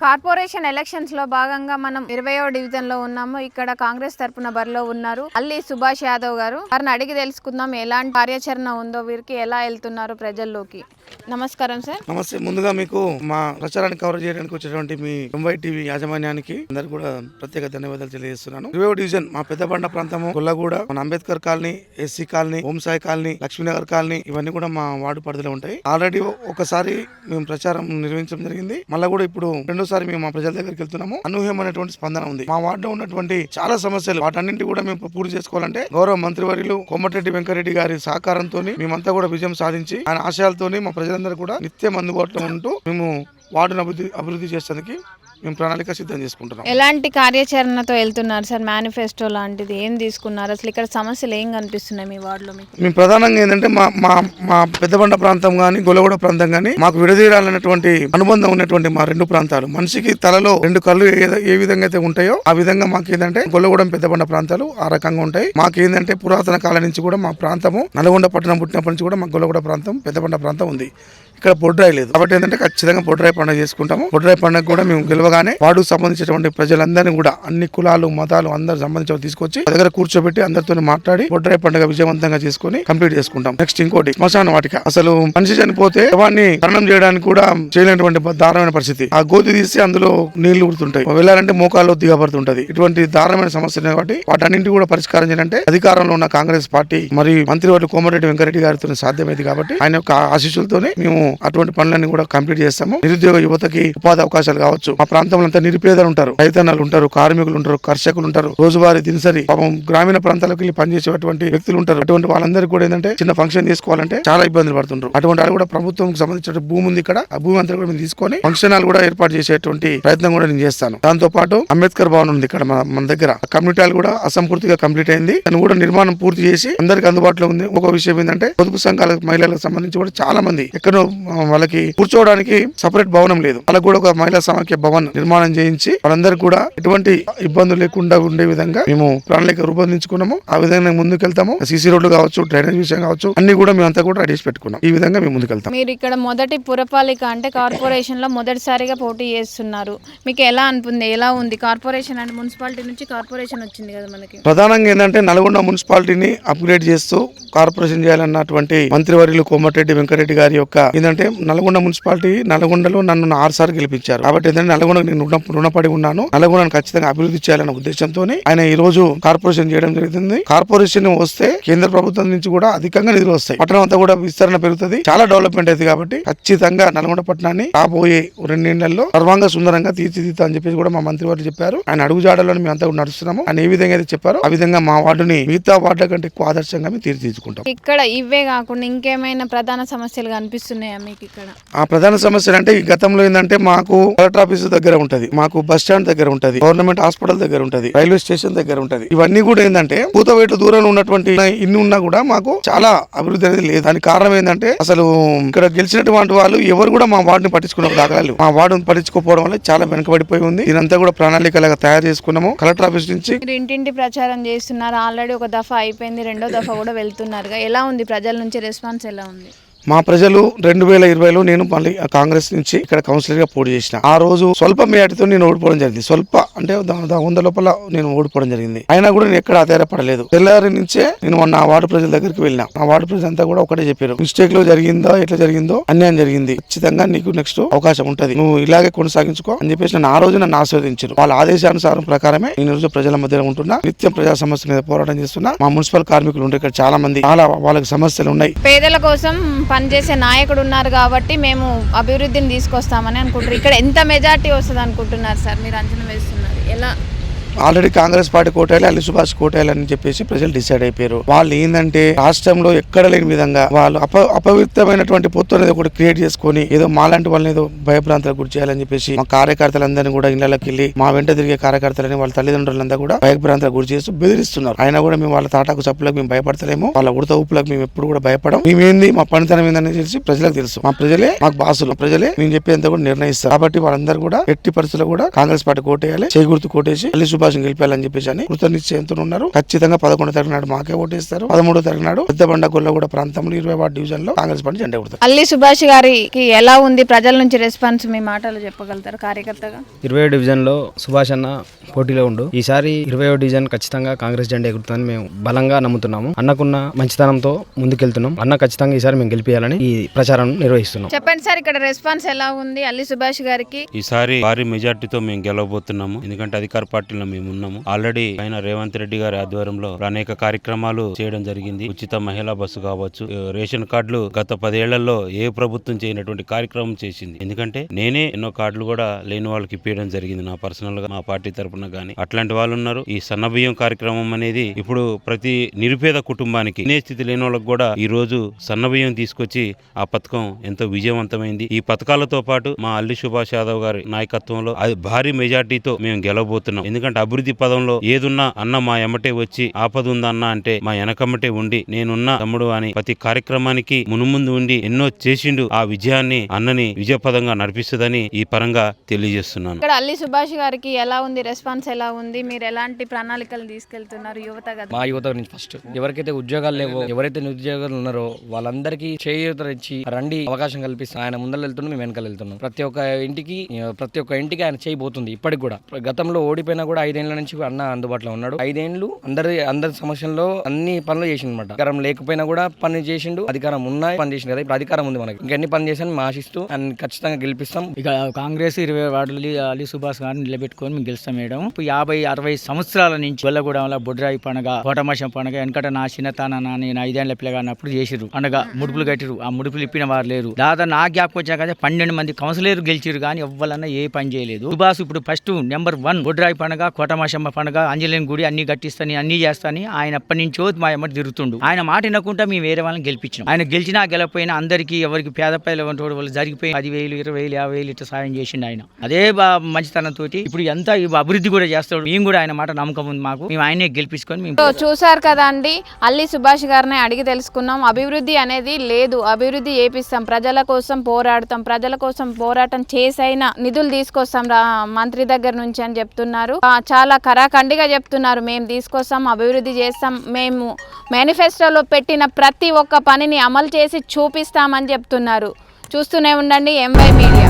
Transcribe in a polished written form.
Corporation elections లో భాగంగా మనం 20వ డివిజన్ లో ఉన్నాము. ఇక్కడ కాంగ్రెస్ తరపున బరిలో ఉన్నారు అల్లి సుభాష్ యాదవ్ గారు. వారిని అడిగి తెలుసుకుందాం ఎలాంటి కార్యాచరణ ఉందో, వీరికి ఎలా వెళ్తున్నారు ప్రజల్లోకి. నమస్కారం సార్. నమస్తే. ముందుగా మీకు మా ప్రచారాన్ని కవర్ చేయడానికి వచ్చినటువంటి మీ ముంబై టీవీ యాజమాన్యానికి అందరు కూడా ప్రత్యేక ధన్యవాదాలు తెలియజేస్తున్నాను. 20వ డివిజన్ మా పెద్దబండ ప్రాంతము, గొల్లగూడ, మన Ambedkar colony, SC colony, Omsai colony, Lakshminagar colony, ఇవన్నీ కూడా మా వార్డు పరిధిలో ఉంటాయి. ఆల్రెడీ ఒకసారి మేము ప్రచారం నిర్వహించడం జరిగింది. మళ్ళీ కూడా ఇప్పుడు రెండోసారి మేము మా ప్రజల దగ్గరికి వెళ్తున్నాము. అనూహ్యమైనటువంటి స్పందన ఉంది. మా వార్డులో ఉన్నటువంటి చాలా సమస్యలు, వాటన్నింటి కూడా మేము పూర్తి చేసుకోవాలంటే గౌరవ మంత్రివర్యులు కోమటిరెడ్డి వెంకరెడ్డి గారి సహకారంతో మేమంతా కూడా విజయం సాధించి ఆయన ఆశయాలతోని మా ప్రజలందరూ కూడా నిత్యం అందుబాటులో ఉంటూ మేము వార్డును అభివృద్ధి చేసేందుకు మేము ప్రణాళిక సిద్ధం చేసుకుంటున్నాం. ఎలాంటి కార్యాచరణతో వెళ్తున్నారు సార్? మేనిఫెస్టో లాంటిది ఏం తీసుకున్నారు? అసలు ఇక్కడ సమస్యలు ఏం కనిపిస్తున్నాయి మీ వార్డులో? మేము ప్రధానంగా ఏంటంటే మా పెద్దబండ ప్రాంతం గానీ, గొల్లగూడ ప్రాంతం గానీ మాకు విడదీయాలన్నటువంటి అనుబంధం ఉన్నటువంటి మా రెండు ప్రాంతాలు, మనిషికి తలలో రెండు కళ్ళు ఏ విధంగా అయితే ఉంటాయో ఆ విధంగా మాకు ఏంటంటే గొల్లగూడెం పెద్దబండ ప్రాంతాలు ఆ రకంగా ఉంటాయి. మాకు ఏంటంటే పురాతన కాలం నుంచి కూడా మా ప్రాంతము నల్గొండ పట్టణం పుట్టినప్పటి నుంచి కూడా మా గొల్లగూడ ప్రాంతం, పెద్దబండ ప్రాంతం ఉంది. ఇక్కడ బొడ్రాయి లేదు కాబట్టి ఏంటంటే ఖచ్చితంగా బొడ్రాయి పండుగ చేసుకుంటాము. బొడ్రాయి పండుగ కూడా మేము గెలవగానే వార్డుకు సంబంధించినటువంటి ప్రజలందరినీ కూడా అన్ని కులాలు మతాలు అందరు సంబంధించిన తీసుకొచ్చి దగ్గర కూర్చోబెట్టి అందరితో మాట్లాడి బొడ్రాయి పండుగ విజయవంతంగా చేసుకుని కంప్లీట్ చేసుకుంటాం. నెక్స్ట్ ఇంకోటి శ్మశాన వాటిక. అసలు మనిషి చనిపోతే శవాన్ని ఖననం చేయడానికి కూడా చేయలేనటువంటి దారుణమైన పరిస్థితి. ఆ గోతి తీసి అందులో నీళ్లు ఊరుతుంటాయి, వెళ్ళాలంటే మోకాల్లో దిగబడుతుంటది. ఇటువంటి దారుణమైన సమస్యలు కాబట్టి వాటన్నింటి కూడా పరిష్కారం చేయాలంటే అధికారంలో ఉన్న కాంగ్రెస్ పార్టీ మరియు మంత్రివర్యులు కోమటిరెడ్డి వెంకరెడ్డి గారితో సాధ్యమైంది. కాబట్టి ఆయన యొక్క ఆశీస్సులతోనే మేము అటువంటి పనులన్నీ కూడా కంప్లీట్ చేస్తాము. నిరుద్యోగ యువతకి ఉపాధి అవకాశాలు కావచ్చు. మా ప్రాంతంలో అంతా నిరుపేదలు ఉంటారు, రైతన్నలు ఉంటారు, కార్మికులు ఉంటారు, కర్షకులు ఉంటారు, రోజువారీ దినసరి పాపం గ్రామీణ ప్రాంతాలకు వెళ్ళి పనిచేసేటువంటి వ్యక్తులు ఉంటారు. అటువంటి వాళ్ళందరూ కూడా ఏంటంటే చిన్న ఫంక్షన్ చేసుకోవాలంటే చాలా ఇబ్బందులు పడుతుంటారు. అటువంటి వాళ్ళు కూడా ప్రభుత్వం సంబంధించిన భూమి ఉంది ఇక్కడ, ఆ భూమి అంతా కూడా మేము తీసుకొని ఫంక్షన్ హాల్ కూడా ఏర్పాటు చేసేటువంటి ప్రయత్నం కూడా నేను చేస్తాను. దాంతో పాటు అంబేద్కర్ భవన్ ఉంది ఇక్కడ మన దగ్గర, కమ్యూనిటీ హాల్ కూడా అసంపూర్తిగా కంప్లీట్ అయింది. దాన్ని కూడా నిర్మాణం పూర్తి చేసి అందరికి అందుబాటులో ఉంది. ఒక విషయం ఏంటంటే పొదుపు సంఘాల మహిళలకు సంబంధించి కూడా చాలా మంది ఎక్కడో వాళ్ళకి కూర్చోవడానికి సపరేట్ భవనం లేదు, వాళ్ళకు కూడా ఒక మహిళా సమాఖ్య భవన్ నిర్మాణం చేయించి వాళ్ళందరూ కూడా ఎటువంటి ఇబ్బందులు లేకుండా ఉండే విధంగా మేము ప్రణాళిక రూపొందించుకున్నాము. ఆ విధంగా ముందుకెళ్తాము. సీసీ రోడ్లు కావచ్చు, డ్రైనేజ్ విషయం కావచ్చు, అన్ని కూడా మేము అంతా కూడా రెడీ చేసి పెట్టుకున్నాం. ఈ విధంగా మేము ముందుకెళ్తాం. మీరు ఇక్కడ మొదటి పురపాలిక అంటే కార్పొరేషన్ లో మొదటిసారిగా పోటీ చేస్తున్నారు. మీకు ఎలా అనిపింది? ఎలా ఉంది కార్పొరేషన్ అంటే? మున్సిపాలిటీ నుంచి కార్పొరేషన్ వచ్చింది కదా మనకి. ప్రధానంగా ఏంటంటే నల్గొండ మున్సిపాలిటీని అప్గ్రేడ్ చేస్తూ కార్పొరేషన్ చేయాలన్నటువంటి మంత్రివర్యులు కోమటిరెడ్డి వెంకరెడ్డి గారి యొక్క ఏంటంటే నల్గొండ మున్సిపాలిటీ, నల్గొండలో నన్ను 6 సార్లు గెలిపించారు. కాబట్టి ఏంటంటే నల్గొండ నేను రుణపడి ఉన్నాను. నల్గొండను ఖచ్చితంగా అభివృద్ధి చేయాలన్న ఉద్దేశంతో ఆయన ఈ రోజు కార్పొరేషన్ చేయడం జరుగుతుంది. కార్పొరేషన్ వస్తే కేంద్ర ప్రభుత్వం నుంచి కూడా అధికంగా నిధులు వస్తాయి. పట్టణం అంతా కూడా విస్తరణ పెరుగుతుంది, చాలా డెవలప్మెంట్ అవుతుంది. కాబట్టి ఖచ్చితంగా నల్గొండ పట్టణాన్ని రాబోయే 2 నెలల్లో సర్వాంగ సుందరంగా తీర్చిదిద్దా అని చెప్పేసి కూడా మా మంత్రివారు చెప్పారు. ఆయన అడుగుజాడలో మేము అంతా కూడా నడుస్తున్నాము. ఆయన ఏ విధంగా అయితే చెప్పారో ఆ విధంగా మా వార్డుని మిగతా వార్డుల కంటే ఎక్కువ ఆదర్శంగా మేము తీర్చిదిద్దుకుంటాం. ఇక్కడ ఇవే కాకుండా ఇంకేమైనా ప్రధాన సమస్యలు కనిపిస్తున్నాయా మీకు ఇక్కడ? ఆ ప్రధాన సమస్యలు అంటే ఈ గతంలో ఏంటంటే మాకు కలెక్టర్ ఆఫీస్ దగ్గర ఉంటది, మాకు బస్ స్టాండ్ దగ్గర ఉంటది, గవర్నమెంట్ హాస్పిటల్ దగ్గర ఉంటది, రైల్వే స్టేషన్ దగ్గర ఉంటది. ఇవన్నీ కూడా ఏంటంటే పూతవేటు దూరంలో ఉన్నటువంటి ఇన్ని ఉన్నా కూడా మాకు చాలా అభివృద్ధి అనేది లేదు. దానికి కారణం ఏంటంటే అసలు ఇక్కడ గెలిచినటువంటి వాళ్ళు ఎవరు కూడా మా వార్డుని పట్టించుకున్న దాఖలాలు, మా వార్డుని పట్టించుకోకపోవడం వల్ల చాలా వెనుకబడిపోయి ఉంది. దీనంతా కూడా ప్రణాళికలుగా తయారు చేసుకున్నాము. కలెక్టర్ ఆఫీస్ నుంచి ఇంటింటి ప్రచారం చేస్తున్నారు. ఆల్రెడీ ఒక దఫా అయిపోయింది, రెండో దఫా కూడా వెళ్తున్నారు. ఎలా ఉంది ప్రజల నుంచి రెస్పాన్స్? ఎలా ఉంది? మా ప్రజలు 2020లో నేను మళ్ళీ కాంగ్రెస్ నుంచి ఇక్కడ కౌన్సిలర్ గా పోటీ చేసిన. ఆ రోజు స్వల్ప మేటితో నేను ఓడిపోవడం జరిగింది. స్వల్ప అంటే 100 లోపల నేను ఓడిపోవడం జరిగింది. అయినా కూడా నేను ఎక్కడ ఆధారపడలేదు. తెల్లారి నుంచే నేను నా వార్డు ప్రజల దగ్గరికి వెళ్ళినా. ఆ వార్డు ప్రజలంతా కూడా ఒకటే చెప్పారు, మిస్టేక్ లో జరిగిందో ఎట్లా జరిగిందో అన్యాయం జరిగింది, ఖచ్చితంగా నీకు నెక్స్ట్ అవకాశం ఉంటది, నువ్వు ఇలాగే కొనసాగించుకో అని చెప్పేసి నన్ను ఆ రోజు నన్ను ఆశీర్వదించారు. వాళ్ళ ఆదేశానుసారం ప్రకారమే నేను రోజు ప్రజల మధ్యలో ఉంటున్నా, నిత్యం ప్రజా సమస్యల మీద పోరాటం చేస్తున్నా. మా మున్సిపల్ కార్మికులు ఉంటే ఇక్కడ చాలా మంది, చాలా వాళ్ళకి సమస్యలు ఉన్నాయి. పేదల కోసం పనిచేసే నాయకుడు ఉన్నారు కాబట్టి మేము అభివృద్ధిని తీసుకొస్తామని అనుకుంటున్నారు. ఇక్కడ ఎంత మెజార్టీ వస్తుంది అనుకుంటున్నారు సార్? మీరు అంచనా వేస్తున్నారు ఎలా? ఆల్రెడీ కాంగ్రెస్ పార్టీ కోటాలి, అల్లి సుభాష్ కోటాలి అని చెప్పేసి ప్రజలు డిసైడ్ అయిపోయారు. వాళ్ళు ఏంటంటే రాష్ట్రంలో ఎక్కడ లేని విధంగా వాళ్ళు అపవిత్రమైనటువంటి పొత్తు అనేది ఒకటి క్రియేట్ చేసుకుని ఏదో మాలాంటి వాళ్ళని ఏదో భయభ్రాంతులకు గురి చేయాలని చెప్పేసి మా కార్యకర్తలందరినీ కూడా ఇళ్లకి వెళ్ళి మా వెంట తిరిగే కార్యకర్తలని వాళ్ళ తల్లిదండ్రులంతా కూడా భయభ్రాంతులకు గురి చేస్తూ బెదిరిస్తున్నారు. అయినా కూడా మేము వాళ్ళ తాటాకు చప్పులకు మేము భయపడతలేము, వాళ్ళ ఉడత ఊపులకు మేము ఎప్పుడు కూడా భయపడం. మేమేంది, మా పనితనం ఏందని తెలిసి ప్రజలకు తెలుసు. మా ప్రజలే మాకు బాసులు, ప్రజలే మేము చెప్పేంత కూడా నిర్ణయిస్తారు. కాబట్టి వాళ్ళందరూ కూడా ఎట్టి పరిస్థితుల్లో కూడా కాంగ్రెస్ పార్టీ కోటేయాలి, చేకూర్తు కోటేసి అల్లి సుభాష్ సుభాష్ గెలిపాలని చెప్పేసి అని కృత నిశ్చయంతో ఉన్నారు. ఖచ్చితంగా 11వ తారీఖు నాడు మాకే ఓటేస్తారు. 13వ తారీఖు నాడు పెద్దబండ గొల్లగూడ ప్రాంతంలో 20వ వార్డు డివిజన్ లో కాంగ్రెస్ పార్టీ జెండా ఎగురుతారు. అల్లి సుభాష్ గారికి ఎలా ఉంది ప్రజల నుంచి రెస్పాన్స్, మీ మాటలు చెప్పగలుగుతారు కార్యకర్తగా? 20వ డివిజన్ లో సుభాష్ అన్న పోటీలో ఉండు. ఈసారి 20వ డివిజన్ ఖచ్చితంగా కాంగ్రెస్ జెండా ఎగురుతుందని మేము బలంగా నమ్ముతున్నాము. అన్నకున్న మంచితనంతో ముందుకెళ్తున్నాం. అన్న ఖచ్చితంగా ఈసారి మేము గెలిపియాలని ఈ ప్రచారం నిర్వహిస్తున్నాం. చెప్పండి సార్, ఇక్కడ రెస్పాన్స్ ఎలా ఉంది అల్లి సుభాష్ గారికి? ఈసారి భారీ మెజార్టీతో మేము గెలవబోతున్నాము. ఎందుకంటే అధికార పార్టీలో మేము ఉన్నాము. ఆల్రెడీ ఆయన రేవంత్ రెడ్డి గారి ఆధ్వర్యంలో అనేక కార్యక్రమాలు చేయడం జరిగింది. ఉచిత మహిళా బస్సు కావచ్చు, రేషన్ కార్డులు గత 10 ఏళ్లలో ఏ ప్రభుత్వం చేయనటువంటి కార్యక్రమం చేసింది. ఎందుకంటే నేనే ఎన్నో కార్డులు కూడా లేని వాళ్ళకి ఇప్పించడం జరిగింది. నా పర్సనల్ గా మా పార్టీ తరఫున గానీ అట్లాంటి వాళ్ళు ఉన్నారు. ఈ సన్నబియ్యం కార్యక్రమం అనేది ఇప్పుడు ప్రతి నిరుపేద కుటుంబానికి, తినే స్థితి లేని వాళ్ళకి కూడా ఈ రోజు సన్నబియ్యం తీసుకొచ్చి ఆ పథకం ఎంతో విజయవంతమైంది. ఈ పథకాలతో పాటు మా అల్లి సుభాష్ యాదవ్ గారి నాయకత్వంలో అది భారీ మెజార్టీతో మేము గెలవబోతున్నాం. ఎందుకంటే అభివృద్ధి పదంలో ఏదున్నా అన్న మా ఎమ్మటే వచ్చి ఆపద ఉందా అన్న అంటే మా వెనకమ్మటే ఉండి నేనున్నా తమ్ముడు అని ప్రతి కార్యక్రమానికి మునుముందు ఉండి ఎన్నో చేసిండు. ఆ విజయాన్ని అన్నని విజయపదంగా నడిపిస్తుందని ఈ పరంగా తెలియజేస్తున్నాను. ఇక్కడ అల్లి సుభాష్ గారికి ఎలా ఉంది రెస్పాన్స్, ఎలా ఉంది? మీరు ఎలాంటి ప్రణాళికలు తీసుకెళ్తున్నారు? యువత కదా, మా యువత నుంచి ఫస్ట్ ఎవరికైతే ఉద్యోగాలు లేవో, ఎవరైతే నిరుద్యోగాలు ఉన్నారో వాళ్ళందరికీ చేయూతనిచ్చి రండి అవకాశం కల్పిస్తాం. ఆయన ముందర వెళ్తున్నాం, మేము వెనకాల వెళ్తున్నాం. ప్రతి ఒక్క ఇంటికి ఆయన చేయబోతుంది. ఇప్పటికి కూడా గతంలో ఓడిపోయినా కూడా 5 ఏళ్ల నుంచి అన్న అందుబాటులో ఉన్నాడు. 5 ఏళ్లు అందరి సమస్యల్లో అన్ని పనులు చేసిండు అనమాట. అధికారం లేకపోయినా కూడా పని చేసిండు, అధికారం ఉన్నా పని చేసిండు కదా. ఇప్పుడు అధికారం ఉంది మనకి, ఇంకెన్ని పని చేసాను మేము ఆశిస్తూ ఆయన ఖచ్చితంగా గెలిపిస్తాం. ఇక కాంగ్రెస్ 20 వార్డులు అలీ సుభాష్ గారిని నిలబెట్టుకొని మేము గెలుస్తాం మేడం. 50-60 సంవత్సరాల నుంచి గొల్లగూడెంలో బొడ్రాయి పండుగ, కోటమాసం పండుగ, వెనకట నా చిన్నతన నేను 5 ఏళ్ల పిల్లగా అన్నప్పుడు చేసిరు పండుగ. ముడుపులు కట్టిరు, ఆ ముడుపులు ఇప్పిన వారు లేరు. దాదాపు నా జ్ఞాపకం వచ్చాక 12 మంది కౌన్సిలర్ గెలిచిరు కానీ ఎవ్వరన్నా ఏ పని చేయలేదు. సుభాష్ ఇప్పుడు ఫస్ట్ నెంబర్ 1 బొడ్రాయి పండుగ, కోటమాసమ్మ పండుగ, ఆంజనేయుని గుడి అన్ని కట్టిస్తాని అన్ని చేస్తాని ఆయన ఎప్పటి నుంచో మా ఎమ్మటి తిరుగుతుండు. ఆయన మాట వినకుండా మేము వేరే వాళ్ళని గెలిపించినాం. ఆయన గెలిచినా గెలకపోయినా అందరికీ ఎవరికి పేద పైల వాళ్ళు జరిగిపోయి 10,000, 20,000, 50,000 ఇట్లా సాయం చేసిండు ఆయన. అదే మంచితనంతో ఇప్పుడు ఎంత అభివృద్ధి కూడా చేస్తాడు. మేము కూడా ఆయన మాట నమ్మకం ఉంది మాకు. మేము ఆయనే గెలిపించుకొని మేము చూసారు కదా అండి, అల్లి సుభాష్ గారిని అడిగి తెలుసుకున్నాం. అభివృద్ధి అనేది లేదు, అభివృద్ధి చేపిస్తాం, ప్రజల కోసం పోరాడతాం, ప్రజల కోసం పోరాటం చేసైనా నిధులు తీసుకొస్తాం మంత్రి దగ్గర నుంచి అని చెప్తున్నారు. చాలా కరాఖండిగా చెప్తున్నారు, మేము తీసుకొస్తాం, అభివృద్ధి చేస్తాం, మేము మేనిఫెస్టోలో పెట్టిన ప్రతి ఒక్క పనిని అమలు చేసి చూపిస్తామని చెప్తున్నారు. చూస్తూనే ఉండండి ఎంవై మీడియా.